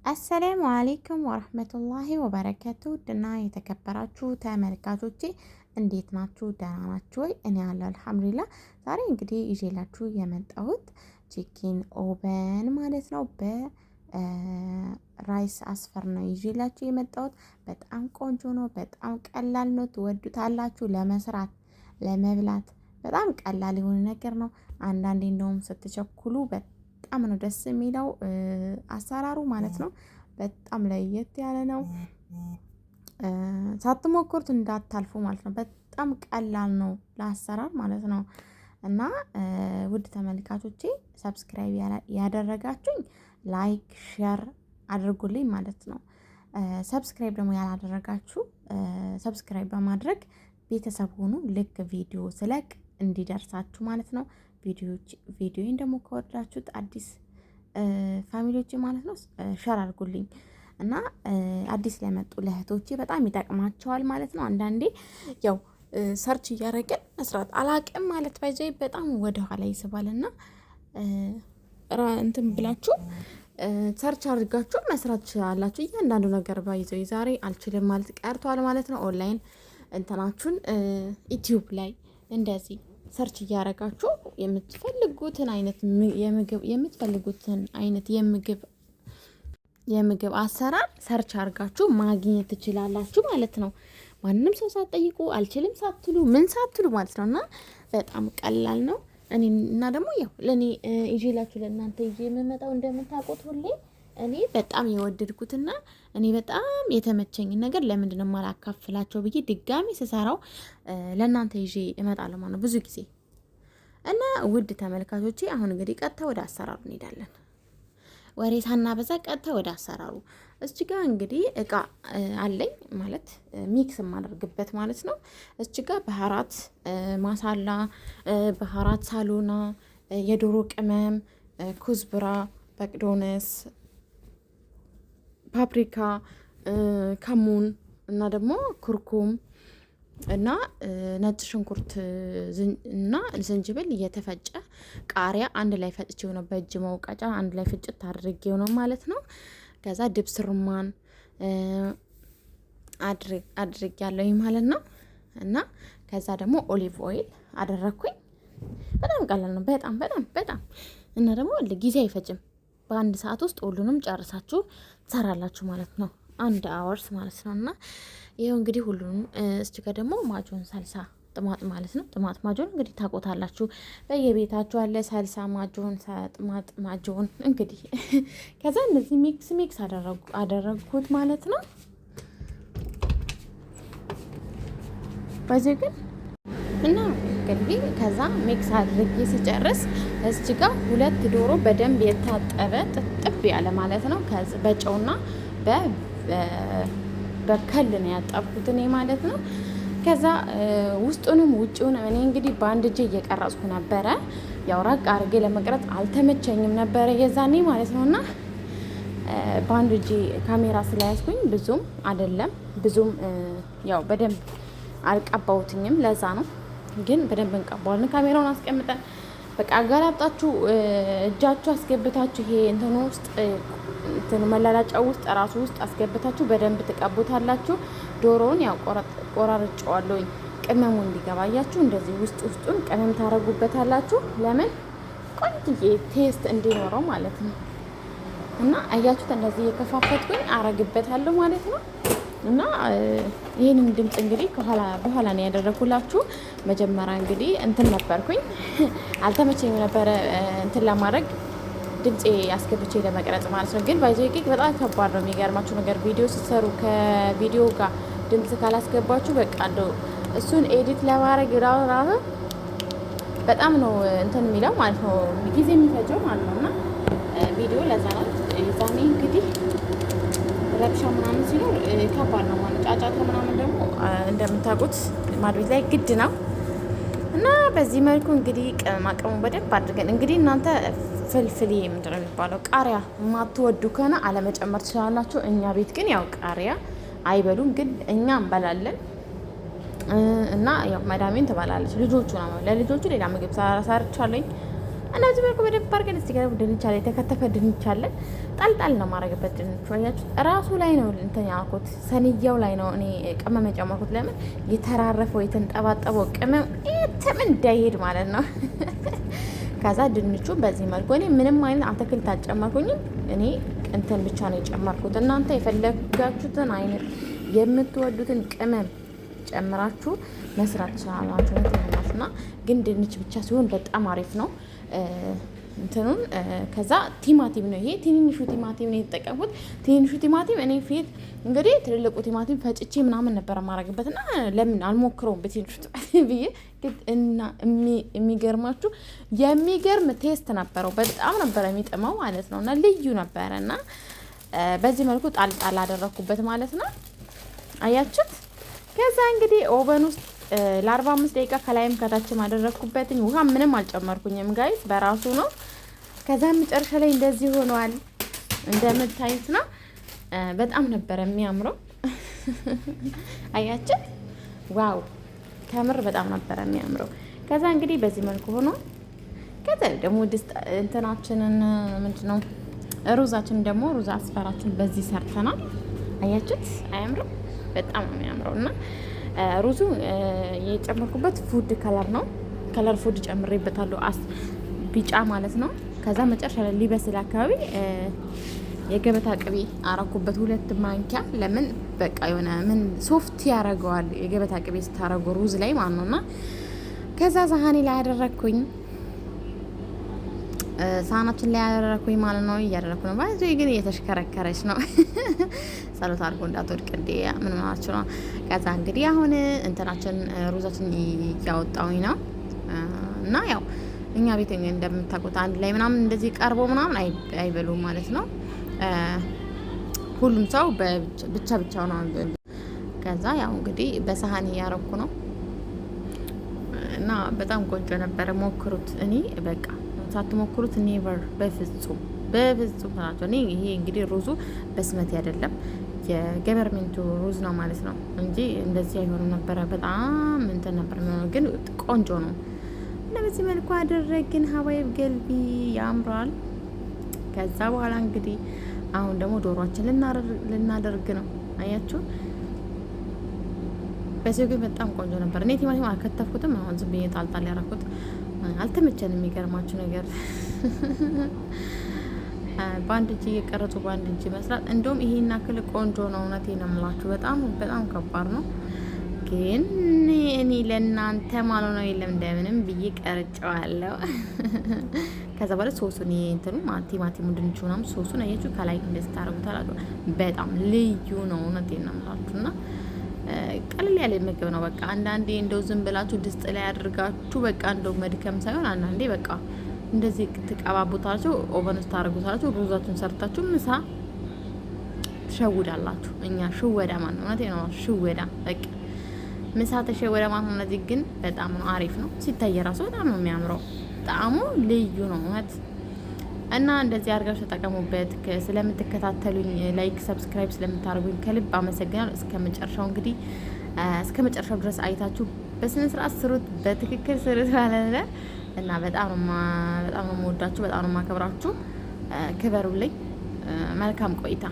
አሰላሙ አሌይኩም ወረህመቱላሂ ወበረከቱ ድና የተከበራችሁ ተመልካቾቼ እንዴት ናችሁ? ደህና ናችሁ ወይ? እኔ ያለው አልሐምዱሊላህ። ዛሬ እንግዲህ ይዤላችሁ የመጣሁት ቺኪን ኦቨን ማለት ነው በራይስ አስፈር ነው ይዤላችሁ የመጣሁት። በጣም ቆንጆ ነው፣ በጣም ቀላል ነው። ትወዱታላችሁ። ለመስራት ለመብላት በጣም ቀላል የሆነ ነገር ነው። አንዳንዴ እንደውም ስትቸኩሉ በጣም ነው ደስ የሚለው አሰራሩ ማለት ነው። በጣም ለየት ያለ ነው። ሳትሞክሩት እንዳታልፉ ማለት ነው። በጣም ቀላል ነው ለአሰራር ማለት ነው። እና ውድ ተመልካቾቼ ሰብስክራይብ ያደረጋችሁኝ ላይክ ሼር አድርጉልኝ ማለት ነው። ሰብስክራይብ ደግሞ ያላደረጋችሁ ሰብስክራይብ በማድረግ ቤተሰብ ሆኑ። ልክ ቪዲዮ ስለቅ እንዲደርሳችሁ ማለት ነው። ቪዲዮን ደግሞ ከወዳችሁት አዲስ ፋሚሊዎች ማለት ነው ሸር አድርጉልኝ እና አዲስ ለመጡ ለእህቶቼ በጣም ይጠቅማቸዋል ማለት ነው። አንዳንዴ ያው ሰርች እያደረግን መስራት አላቅም ማለት ባይዘይ በጣም ወደ ኋላ ይስባልና እንትን ብላችሁ ሰርች አድርጋችሁ መስራት ትችላላችሁ። እያንዳንዱ ነገር ባይዘይ ዛሬ አልችልም ማለት ቀርቷል ማለት ነው። ኦንላይን እንትናችሁን ዩቲዩብ ላይ እንደዚህ ሰርች እያደረጋችሁ የምትፈልጉትን አይነት የምግብ አሰራር ሰርች አድርጋችሁ ማግኘት ትችላላችሁ ማለት ነው። ማንም ሰው ሳትጠይቁ አልችልም ሳትሉ ምን ሳትሉ ማለት ነው። እና በጣም ቀላል ነው። እና ደግሞ ያው ለእኔ ይዤላችሁ ለእናንተ ይዤ የምመጣው እንደምታውቁት ሁሌ እኔ በጣም የወደድኩትና እኔ በጣም የተመቸኝን ነገር ለምንድን ነው የማላካፍላቸው ብዬ ድጋሚ ስሰራው ለእናንተ ይዤ እመጣለሁ ማለት ነው ብዙ ጊዜ። እና ውድ ተመልካቾቼ አሁን እንግዲህ ቀጥታ ወደ አሰራሩ እንሄዳለን። ወሬ ሳናበዛ ቀጥታ ወደ አሰራሩ። እዚህ ጋር እንግዲህ እቃ አለኝ ማለት ሚክስ የማደርግበት ማለት ነው። እዚህ ጋር ባህራት ማሳላ፣ ባህራት ሳሎና፣ የዶሮ ቅመም፣ ኩዝብራ፣ በቅዶነስ፣ ፓፕሪካ፣ ከሙን እና ደግሞ ኩርኩም እና ነጭ ሽንኩርት እና ዝንጅብል እየተፈጨ ቃሪያ አንድ ላይ ፈጭቼው ነው በእጅ መውቀጫ አንድ ላይ ፍጭት አድርጌው ነው ማለት ነው። ከዛ ድብስ ሩማን አድርግ ያለኝ ማለት ነው። እና ከዛ ደግሞ ኦሊቭ ኦይል አደረኩኝ። በጣም ቀላል ነው። በጣም እና ደግሞ ጊዜ አይፈጅም። በአንድ ሰዓት ውስጥ ሁሉንም ጨርሳችሁ ትሰራላችሁ ማለት ነው። 1 አወርስ ማለት ነው። እና ይሄው እንግዲህ ሁሉንም እስቲ ደግሞ ማጆን ሳልሳ ጥማጥ ማለት ነው። ጥማጥ ማጆን እንግዲህ ታቆታላችሁ በየቤታችሁ አለ። ሳልሳ ማጆን፣ ጥማጥ ማጆን እንግዲህ ከዛ እነዚህ ሚክስ አደረግኩት ማለት ነው። በዚህ ግን እና እንግዲህ ከዛ ሚክስ አድርጌ ሲጨርስ እዚህ ጋር 2 ዶሮ በደንብ የታጠበ ጥጥብ ያለ ማለት ነው በጨውና በከል ነው ያጠብኩት እኔ ማለት ነው። ከዛ ውስጡንም ውጪውንም እኔ እንግዲህ በአንድ እጄ እየቀረጽኩ ነበረ። ያው ራቅ አድርጌ ለመቅረጽ አልተመቸኝም ነበረ የዛኔ ማለት ነው። እና በአንድ እጄ ካሜራ ስለያዝኩኝ ብዙም ያው በደንብ አልቀባውትኝም። ለዛ ነው ግን በደንብ እንቀባዋለን። ካሜራውን አስቀምጠን በቃ አጋላጣችሁ እጃችሁ አስገብታችሁ ይሄ እንትኑ ውስጥ መላላጫው ውስጥ ራሱ ውስጥ አስገብታችሁ በደንብ ትቀቡታላችሁ። ዶሮውን ያው ቆራርጬዋለሁኝ ቅመሙ እንዲገባያችሁ እንደዚህ ውስጡን ቅመም ታረጉበታላችሁ። ለምን ቆንጆ ቴስት እንዲኖረው ማለት ነው። እና አያችሁት እንደዚህ የከፋፈትኩኝ አረግበታለሁ ማለት ነው። እና ይሄንን ድምጽ እንግዲህ በኋላ ነው ያደረኩላችሁ። መጀመሪያ እንግዲህ እንትን ነበርኩኝ አልተመቸኝም ነበረ እንትን ለማድረግ ድምጼ አስገብቼ ለመቅረጽ ማለት ነው። ግን ባይዘይ በጣም ከባድ ነው። የሚገርማችሁ ነገር ቪዲዮ ስትሰሩ ከቪዲዮ ጋር ድምጽ ካላስገባችሁ በቃ እንደው እሱን ኤዲት ለማድረግ ራሱ በጣም ነው እንትን የሚለው ማለት ነው፣ ጊዜ የሚፈጀው ማለት ነው። እና ቪዲዮ ለዛ ነው ዛኔ እንግዲህ ረብሻ ምናምን ሲኖር ከባድ ነው ማለት ጫጫታ ምናምን ደግሞ እንደምታውቁት ማድቤት ላይ ግድ ነው። እና በዚህ መልኩ እንግዲህ ቅመማ ቅመሙ በደንብ አድርገን እንግዲህ እናንተ ፍልፍል ምንድን ነው የሚባለው ቃሪያ የማትወዱ ከሆነ አለመጨመር ትችላላችሁ። እኛ ቤት ግን ያው ቃሪያ አይበሉም፣ ግን እኛ እንበላለን። እና ያው መዳሜን ትበላለች፣ ልጆቹ ነው ለልጆቹ ሌላ ምግብ ሰርቻለኝ እንደዚህ መልኩ በደንብ አድርገን እዚህ ጋር ድንች አለ፣ የተከተፈ ድንች አለ። ጣልጣል ነው ማረግበት ድንቹ። አያችሁ ራሱ ላይ ነው እንትን ያልኩት፣ ሰንያው ላይ ነው እኔ ቅመም የጨመርኩት። ለምን የተራረፈው የተንጠባጠበው ቅመም የትም እንዳይሄድ ማለት ነው። ከዛ ድንቹ በዚህ መልኩ እኔ ምንም አይነት አትክልት አልጨመርኩኝም። እኔ እንትን ብቻ ነው የጨመርኩት። እናንተ የፈለጋችሁትን አይነት የምትወዱትን ቅመም ጨምራችሁ መስራት ትችላላችሁ። እንትናችሁና ግን ድንች ብቻ ሲሆን በጣም አሪፍ ነው። እንትኑን ከዛ ቲማቲም ነው ይሄ ትንንሹ ቲማቲም ነው የተጠቀምኩት። ትንንሹ ቲማቲም እኔ ፊት እንግዲህ ትልልቁ ቲማቲም ፈጭቼ ምናምን ነበር ማረግበት እና ለምን አልሞክረውም በትንሹ ብዬ እና የሚገርማችሁ የሚገርም ቴስት ነበረው። በጣም ነበረ የሚጥመው ማለት ነው እና ልዩ ነበረ እና በዚህ መልኩ ጣል አደረኩበት ማለት ነው። አያችሁት? ከዛ እንግዲህ ኦቨን ውስጥ ለ45 ደቂቃ ከላይም ከታችም አደረኩበትኝ። ውሃ ምንም አልጨመርኩኝም ጋይስ፣ በራሱ ነው። ከዛ መጨረሻ ላይ እንደዚህ ሆኗል እንደምታዩት ነው። በጣም ነበረ የሚያምረው። አያችሁት? ዋው ከምር በጣም ነበረ የሚያምረው። ከዛ እንግዲህ በዚህ መልኩ ሆኖ ከዛ ደግሞ ድስት እንትናችንን ምንድነው ሩዛችን ደግሞ ሩዝ አስፈራችን በዚህ ሰርተናል። አያችሁት? አያምርም? በጣም ነው የሚያምረው እና ሩዙ የጨመርኩበት ፉድ ከለር ነው። ከለር ፉድ ጨምሬበታለሁ፣ ቢጫ ማለት ነው። ከዛ መጨረሻ ላይ ሊበስል አካባቢ የገበታ ቅቤ አረኩበት 2 ማንኪያ። ለምን በቃ የሆነ ምን ሶፍት ያደርገዋል የገበታ ቅቤ ስታረጉ ሩዝ ላይ ማለት ነውና ከዛ ሳህኔ ላይ ያደረኩኝ ሳህናችን ላይ ያደረኩኝ ማለት ነው። እያደረኩ ነው ማለት ግን እየተሽከረከረች ነው። ጸሎት አድርጎ እንዳትወድቅ እንዴ ምን ማለችሁ ነው። ከዛ እንግዲህ አሁን እንትናችን ሩዛችን እያወጣውኝ ነው እና ያው እኛ ቤት እንደምታውቁት አንድ ላይ ምናምን እንደዚህ ቀርቦ ምናምን አይበሉም ማለት ነው። ሁሉም ሰው ብቻ ነው። ከዛ ያው እንግዲህ በሳህን እያረኩ ነው እና በጣም ቆንጆ ነበረ። ሞክሩት። እኔ በቃ ሳትሞክሩት ኔቨር በፍጹም ናቸው። እኔ ይሄ እንግዲህ ሩዙ በስመት አይደለም የገቨርሜንቱ ሩዝ ነው ማለት ነው እንጂ እንደዚህ አይሆንም ነበረ። በጣም እንትን ነበር የሚሆነው፣ ግን ቆንጆ ነው እና በዚህ መልኩ አደረግን። ሀባይብ ገልቢ ያምራል። ከዛ በኋላ እንግዲህ አሁን ደግሞ ዶሯችን ልናደርግ ነው። አያችሁ በዚህ ግን በጣም ቆንጆ ነበር። እኔ ቲማቲም አልከተፍኩትም። አሁን ዝም ብዬ ጣልጣል ያደረኩት አልተመቸንም። የሚገርማችሁ ነገር በአንድ እጅ እየቀረጹ በአንድ እጅ መስራት እንደውም ይሄን አክል ቆንጆ ነው። እውነቴን ነው የምላችሁ። በጣም ከባድ ነው፣ ግን እኔ ለእናንተ ማለት ነው የለም እንደምንም ብዬ ቀርጨዋለሁ። ከዛ በኋላ ሶሱን እንትኑ ቲማቲሙ ድንቹ ምናምን ሶሱን አያችሁ ከላይ እንደዚህ ታደርጉታላችሁ። በጣም ልዩ ነው። እውነቴን ነው የምላችሁና ቀለል ያለ ምግብ ነው። በቃ አንዳንዴ እንደው ዝም ብላችሁ ድስት ላይ አድርጋችሁ በቃ እንደው መድከም ሳይሆን አንዳንዴ በቃ እንደዚህ ትቀባቡታላችሁ፣ ኦቨን ውስጥ ታደርጉታላችሁ። ሩዛችሁን ሰርታችሁ ምሳ ትሸውዳላችሁ። እኛ ሽወዳ ማለት ነው። እውነቴን ነው ሽወዳ በቃ ምሳ ተሸወዳ ማለት ነው። እነዚህ ግን በጣም ነው አሪፍ ነው። ሲታይ ራሱ በጣም ነው የሚያምረው። ጣዕሙ ልዩ ነው እውነት። እና እንደዚህ አድርጋችሁ ተጠቀሙበት። ስለምትከታተሉኝ ላይክ፣ ሰብስክራይብ ስለምታደርጉኝ ከልብ አመሰግናለሁ። እስከ መጨረሻው ድረስ አይታችሁ በስነ ስርዓት ስሩት፣ በትክክል ስሩት ማለት ነው። እና በጣም ነው የምወዳችሁ፣ በጣም ነው የማከብራችሁ። ክበሩልኝ። መልካም ቆይታ